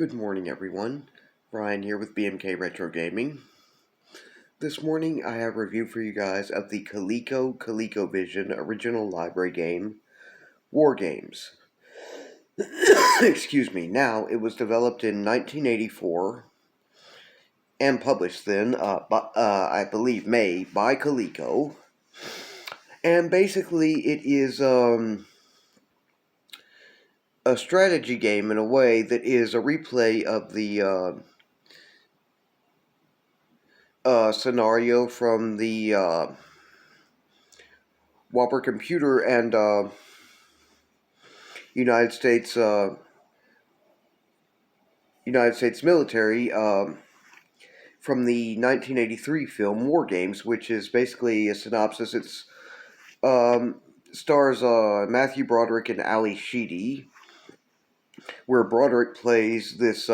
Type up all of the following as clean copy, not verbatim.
Good morning, everyone. Ryan here with BMK Retro Gaming. This morning I have a review for you guys of the ColecoVision original library game, WarGames. Excuse me. Now, it was developed in 1984 and published then, I believe, May, by Coleco. And basically, it is a strategy game in a way that is a replay of the scenario from the Whopper computer and United States military from the 1983 film WarGames, which is basically a synopsis. It's stars Matthew Broderick and Ali Sheedy, where Broderick plays this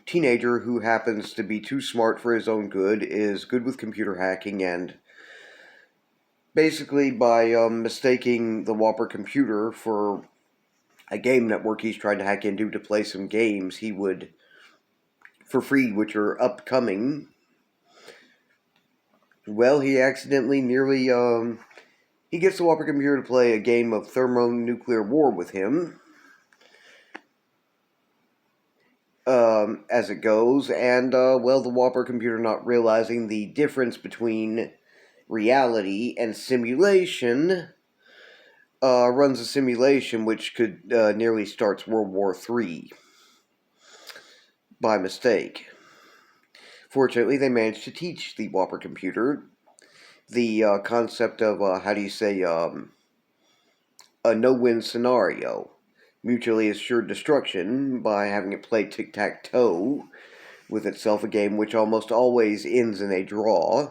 teenager who happens to be too smart for his own good, is good with computer hacking, and basically by mistaking the Whopper computer for a game network he's trying to hack into to play some games he would, for free, which are upcoming. Well, he accidentally he gets the Whopper computer to play a game of thermonuclear war with him, as it goes, and, well, the Whopper computer, not realizing the difference between reality and simulation, runs a simulation which could nearly starts World War III by mistake. Fortunately, they managed to teach the Whopper computer the concept of, a no-win scenario, mutually assured destruction, by having it play tic-tac-toe with itself, a game which almost always ends in a draw,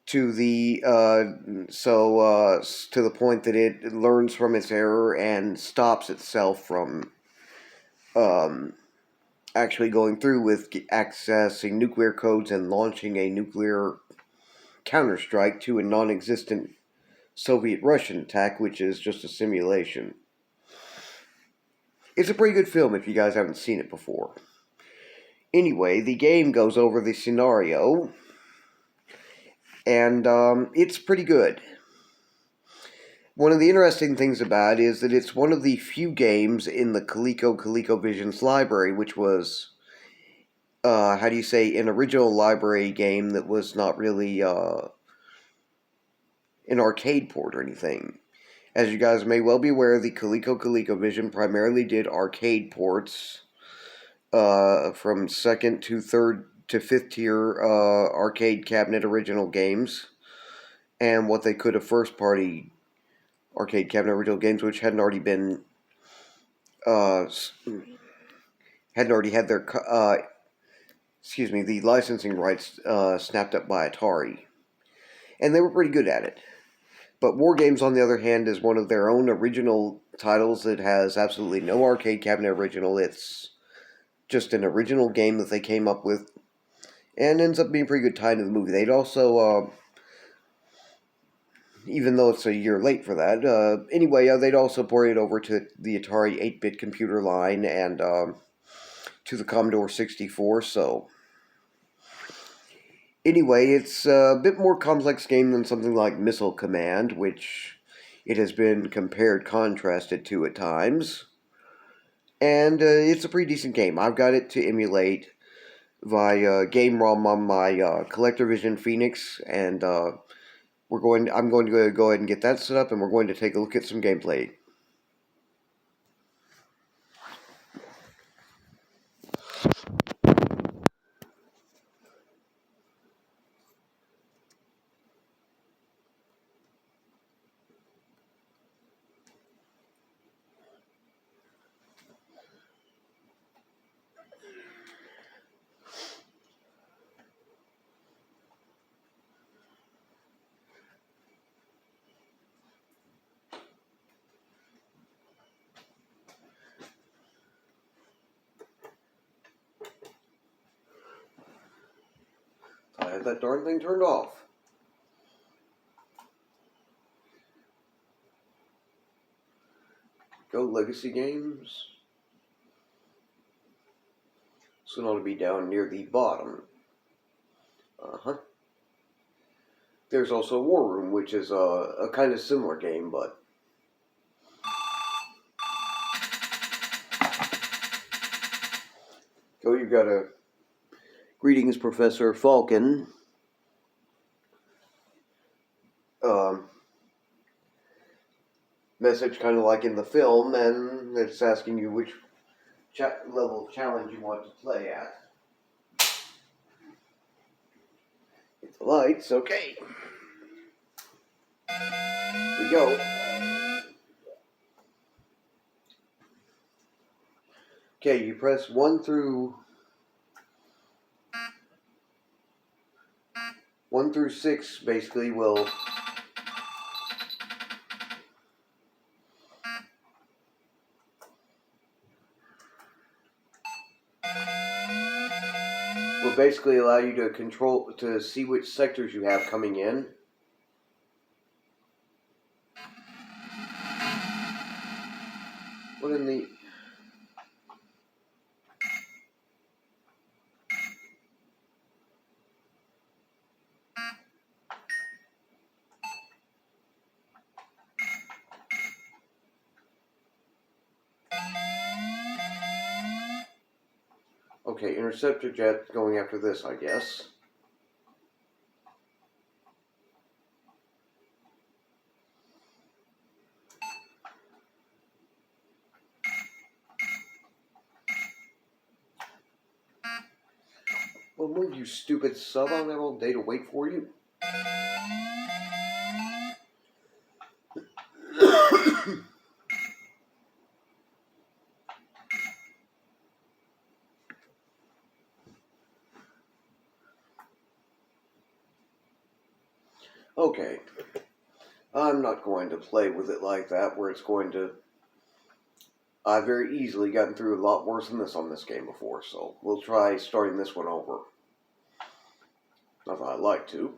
to the point that it learns from its error and stops itself from actually going through with accessing nuclear codes and launching a nuclear counterstrike to a non-existent Soviet-Russian attack, which is just a simulation. It's a pretty good film if you guys haven't seen it before. Anyway, the game goes over the scenario, and it's pretty good. One of the interesting things about it is that it's one of the few games in the ColecoVision's library which was, an original library game that was not really an arcade port or anything. As you guys may well be aware, the ColecoVision primarily did arcade ports from second to third to fifth tier arcade cabinet original games, and what they could have first party arcade cabinet original games which hadn't already had their the licensing rights snapped up by Atari, and they were pretty good at it. But WarGames, on the other hand, is one of their own original titles that has absolutely no arcade cabinet original. It's just an original game that they came up with, and ends up being pretty good tied to the movie. They'd also, even though it's a year late for that, they'd also port it over to the Atari 8-bit computer line and to the Commodore 64, so... Anyway, it's a bit more complex game than something like Missile Command, which it has been contrasted to at times. And it's a pretty decent game. I've got it to emulate via game ROM on my ColecoVision Phoenix, and I'm going to go ahead and get that set up, and we're going to take a look at some gameplay. I had that darn thing turned off. Go Legacy Games. So it ought to be down near the bottom. Uh-huh. There's also War Room, which is a kind of similar game, but... So you've got a... Greetings, Professor Falcon. Message kind of like in the film, and it's asking you which level of challenge you want to play at. Hit the lights, okay. Here we go. Okay, you press 1 through 6 basically will basically allow you to see which sectors you have coming in. What in the... Okay, interceptor jet going after this, I guess. Well, move, you stupid sub. I don't have all day to wait for you. Okay. I'm not going to play with it like that, where it's going to... I've very easily gotten through a lot worse than this on this game before, so we'll try starting this one over. Not that I'd like to.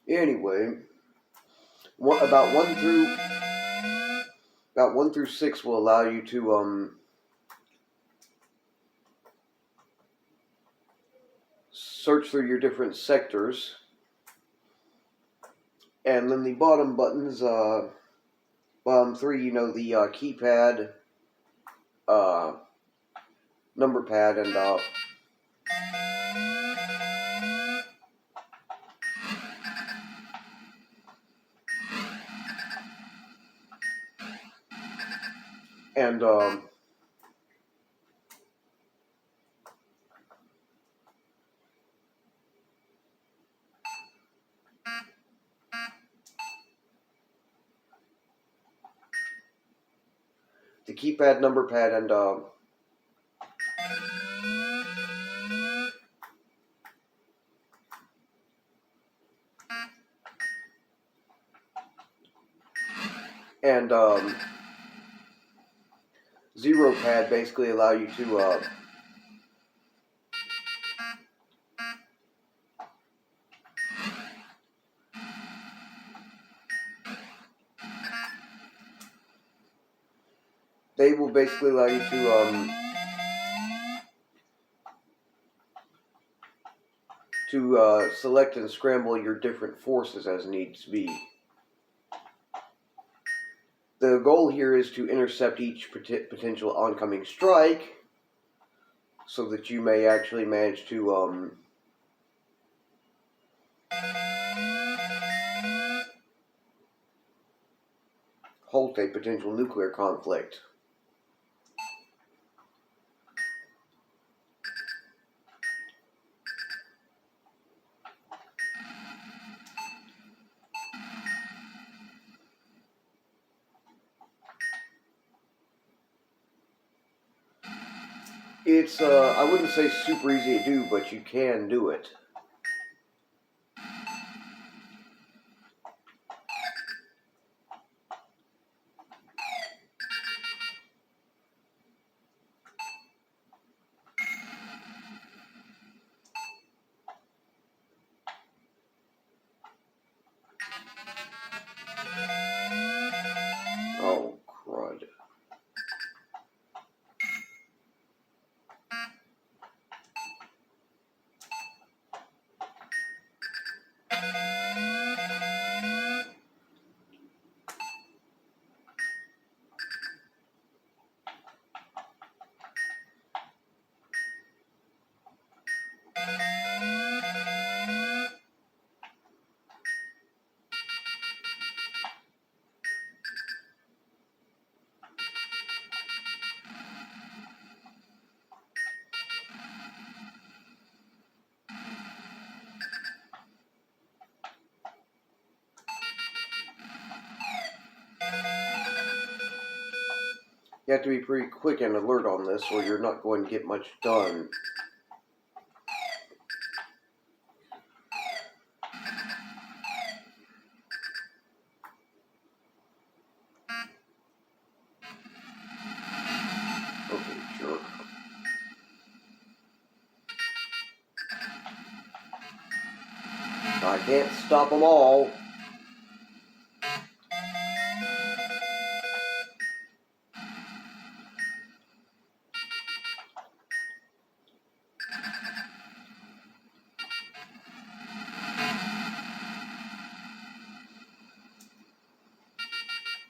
Anyway, about 1 through 6 will allow you to search through your different sectors, and then the bottom buttons, bottom 3, you know, the keypad, number pad, and the keypad, number pad, and zero pad basically allow you to they will basically allow you to select and scramble your different forces as needs be. The goal here is to intercept each potential oncoming strike, so that you may actually manage to halt a potential nuclear conflict. It's, I wouldn't say super easy to do, but you can do it. You have to be pretty quick and alert on this, or you're not going to get much done. Okay, jerk. I can't stop them all.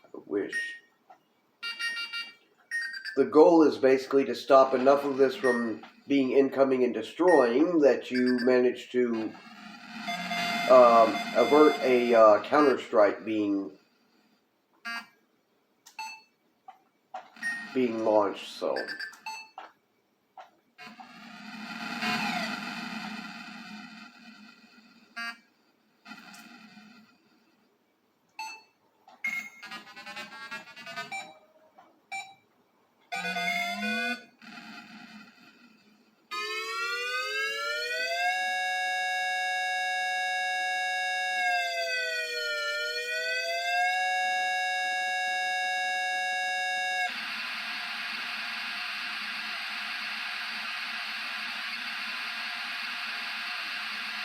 I wish. The goal is basically to stop enough of this from being incoming and destroying that you manage to avert a counter strike being launched. So.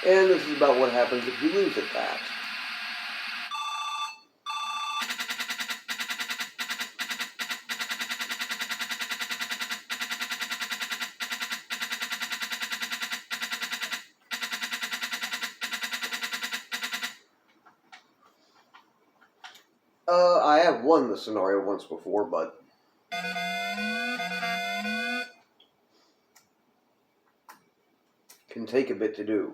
And this is about what happens if you lose at that. I have won the scenario once before, but can take a bit to do.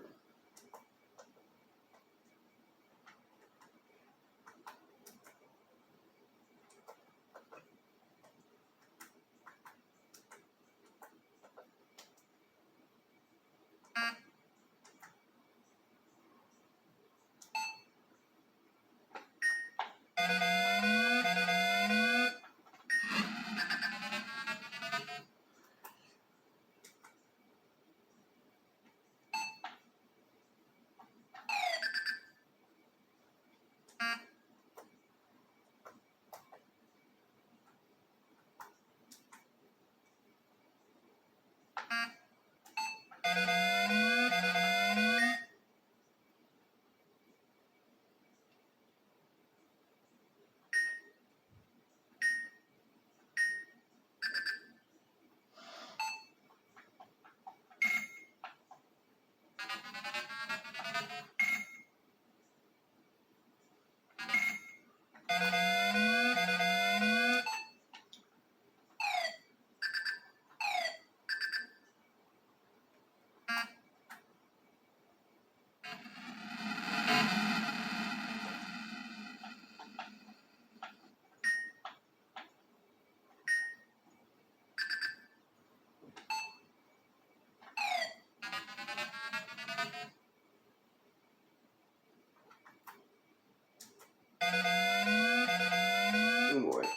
Anyway.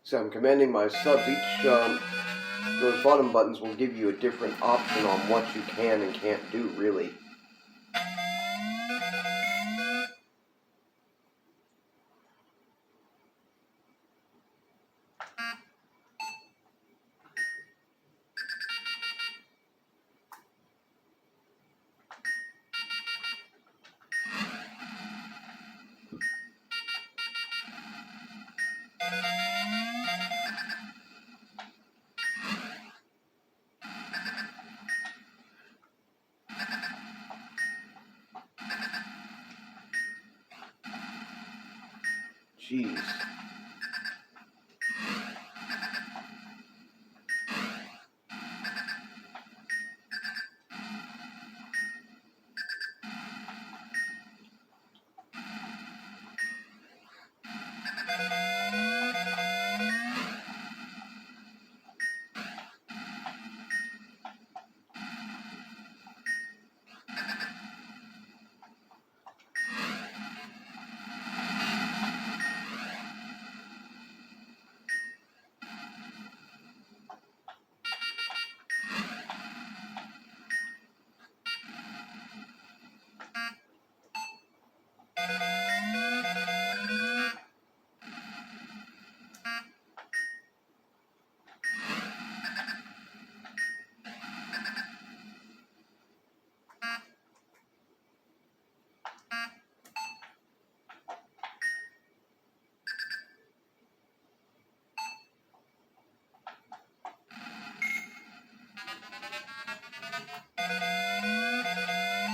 So I'm commanding my subs. Those bottom buttons will give you a different option on what you can and can't do, really. Jeez.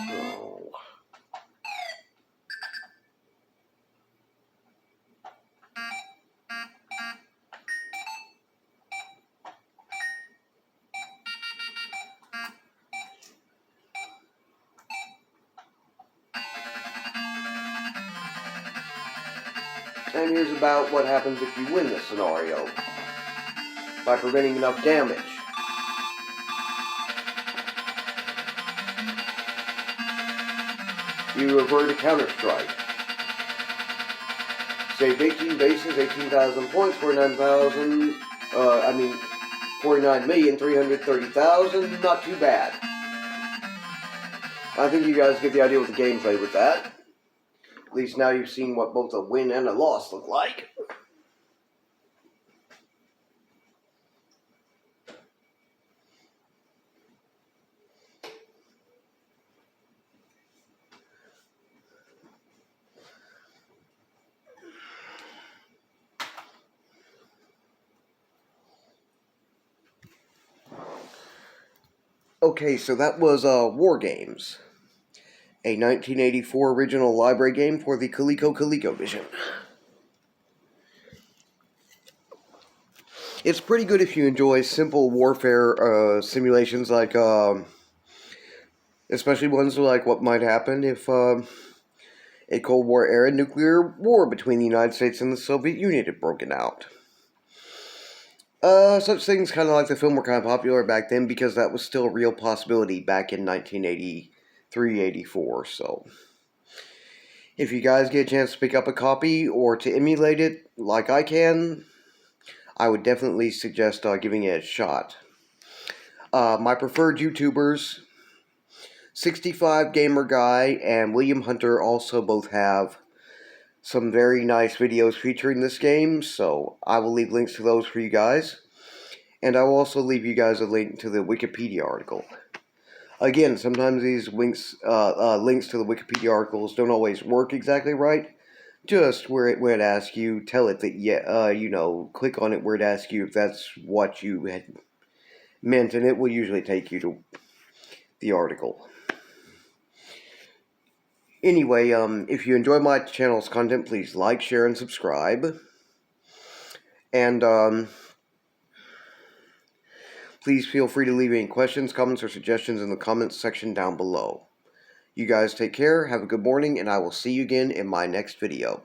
Oh. And here's about what happens if you win this scenario. By preventing enough damage. You revert a counter-strike. Saved 18 bases, 18,000 points, 49,330,000, not too bad. I think you guys get the idea with the gameplay with that. At least now you've seen what both a win and a loss look like. Okay, so that was WarGames, a 1984 original library game for the ColecoVision. It's pretty good if you enjoy simple warfare simulations, like especially ones like what might happen if a Cold War era nuclear war between the United States and the Soviet Union had broken out. Such things kind of like the film were kind of popular back then because that was still a real possibility back in 1983-84, so if you guys get a chance to pick up a copy or to emulate it like I can, I would definitely suggest giving it a shot. My preferred YouTubers, 65 Gamer Guy and William Hunter, also both have some very nice videos featuring this game, so I will leave links to those for you guys. And I will also leave you guys a link to the Wikipedia article. Again, sometimes these links to the Wikipedia articles don't always work exactly right. Just where it asks you, tell it that, click on it where it asks you if that's what you had meant, and it will usually take you to the article. Anyway, if you enjoy my channel's content, please like, share, and subscribe. And, please feel free to leave any questions, comments, or suggestions in the comments section down below. You guys take care, have a good morning, and I will see you again in my next video.